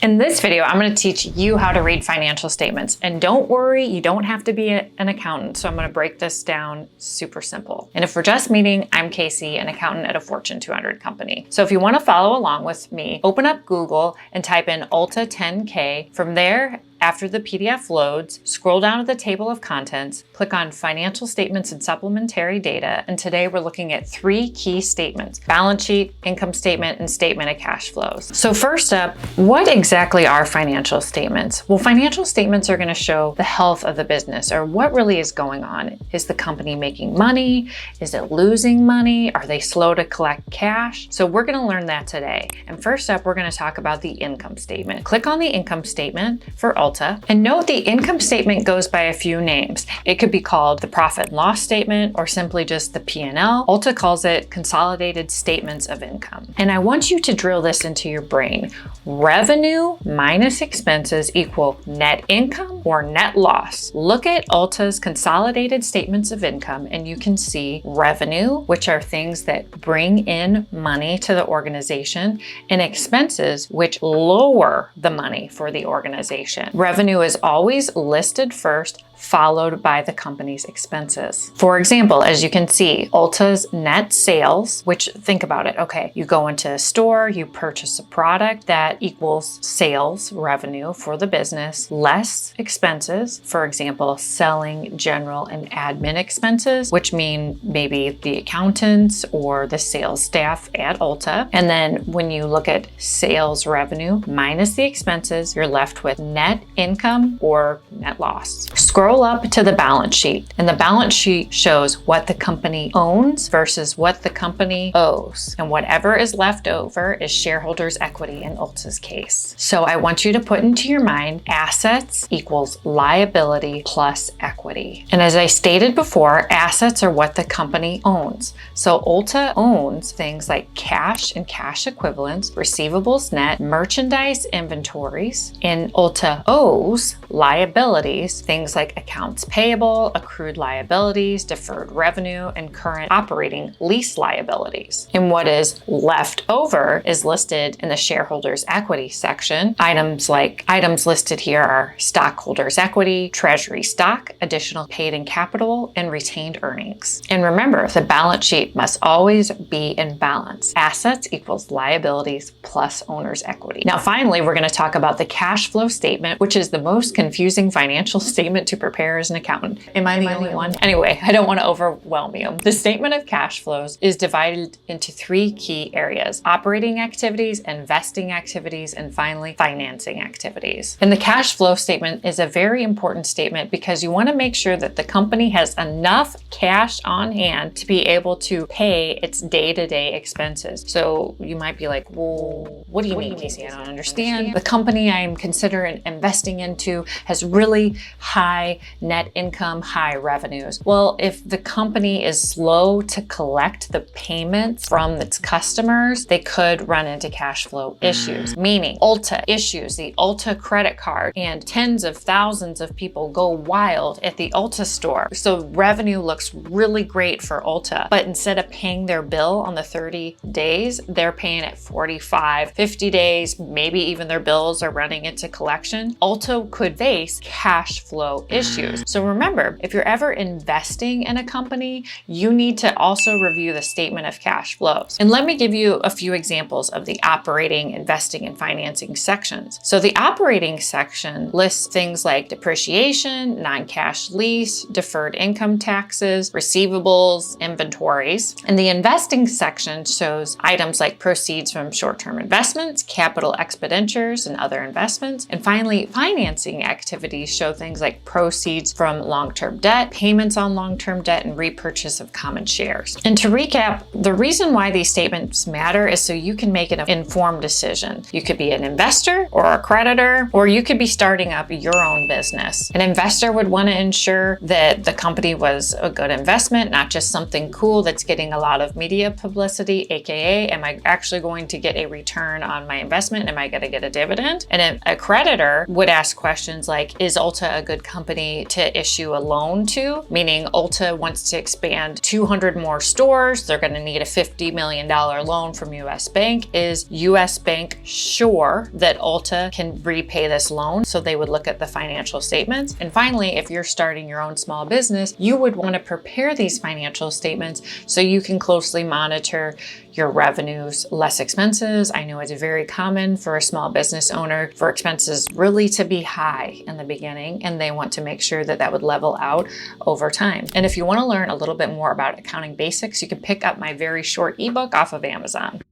In this video, I'm going to teach you how to read financial statements. And don't worry, you don't have to be an accountant. So I'm going to break this down super simple. And if we're just meeting, I'm Casey, an accountant at a Fortune 200 company. So if you want to follow along with me, open up Google and type in Ulta 10K. From there, after the PDF loads, scroll down to the table of contents, click on financial statements and supplementary data. And today we're looking at 3 key statements: balance sheet, income statement, and statement of cash flows. So first up, what exactly are financial statements? Well, financial statements are going to show the health of the business, or what really is going on. Is the company making money? Is it losing money? Are they slow to collect cash? So we're going to learn that today. And first up, we're going to talk about the income statement. Click on the income statement for Ulta, and note the income statement goes by a few names. It could be called the profit and loss statement or simply just the P&L. Ulta calls it consolidated statements of income. And I want you to drill this into your brain. Revenue minus expenses equal net income or net loss. Look at Ulta's consolidated statements of income and you can see revenue, which are things that bring in money to the organization, and expenses, which lower the money for the organization. Revenue is always listed first, followed by the company's expenses. For example, as you can see, Ulta's net sales, which think about it, okay, you go into a store, you purchase a product that equals sales revenue for the business, less expenses, for example, selling, general, and admin expenses, which mean maybe the accountants or the sales staff at Ulta. And then when you look at sales revenue minus the expenses, you're left with net income or net loss. Scroll up to the balance sheet, and the balance sheet shows what the company owns versus what the company owes. And whatever is left over is shareholders' equity in Ulta's case. So I want you to put into your mind assets equals liability plus equity. And as I stated before, assets are what the company owns. So Ulta owns things like cash and cash equivalents, receivables net, merchandise inventories, and Ulta owes liabilities, things like accounts payable, accrued liabilities, deferred revenue, and current operating lease liabilities. And what is left over is listed in the shareholders' equity section. Items listed here are stockholders' equity, treasury stock, additional paid-in capital, and retained earnings. And remember, the balance sheet must always be in balance. Assets equals liabilities plus owner's equity. Now, finally, we're going to talk about the cash flow statement, which is the most confusing financial statement to prepare as an accountant. Am I the only one? Anyway, I don't want to overwhelm you. The statement of cash flows is divided into 3 key areas: operating activities, investing activities, and finally, financing activities. And the cash flow statement is a very important statement because you want to make sure that the company has enough cash on hand to be able to pay its day-to-day expenses. So you might be like, well, what do you mean, Casey? I don't understand. The company I'm considering investing into has really high net income, high revenues. Well, if the company is slow to collect the payments from its customers, they could run into cash flow issues. Meaning, Ulta issues the Ulta credit card and tens of thousands of people go wild at the Ulta store. So revenue looks really great for Ulta, but instead of paying their bill on the 30 days, they're paying it 45, 50 days, maybe even their bills are running into collection. Ulta could face cash flow issues. So remember, if you're ever investing in a company, you need to also review the statement of cash flows. And let me give you a few examples of the operating, investing, and financing sections. So the operating section lists things like depreciation, non-cash lease, deferred income taxes, receivables, inventories. And the investing section shows items like proceeds from short-term investments, capital expenditures, and other investments. And finally, financing activities show things like proceeds from long-term debt, payments on long-term debt, and repurchase of common shares. And to recap, the reason why these statements matter is so you can make an informed decision. You could be an investor or a creditor, or you could be starting up your own business. An investor would want to ensure that the company was a good investment, not just something cool that's getting a lot of media publicity, aka, am I actually going to get a return on my investment? Am I going to get a dividend? And a creditor would ask questions like, is Ulta a good company? company to issue a loan to, meaning Ulta wants to expand 200 more stores. They're going to need a $50 million loan from US Bank. Is US Bank sure that Ulta can repay this loan? So they would look at the financial statements. And finally, if you're starting your own small business, you would want to prepare these financial statements so you can closely monitor your revenues, less expenses. I know it's very common for a small business owner for expenses really to be high in the beginning, and they want to make sure that that would level out over time. And if you want to learn a little bit more about accounting basics, you can pick up my very short ebook off of Amazon.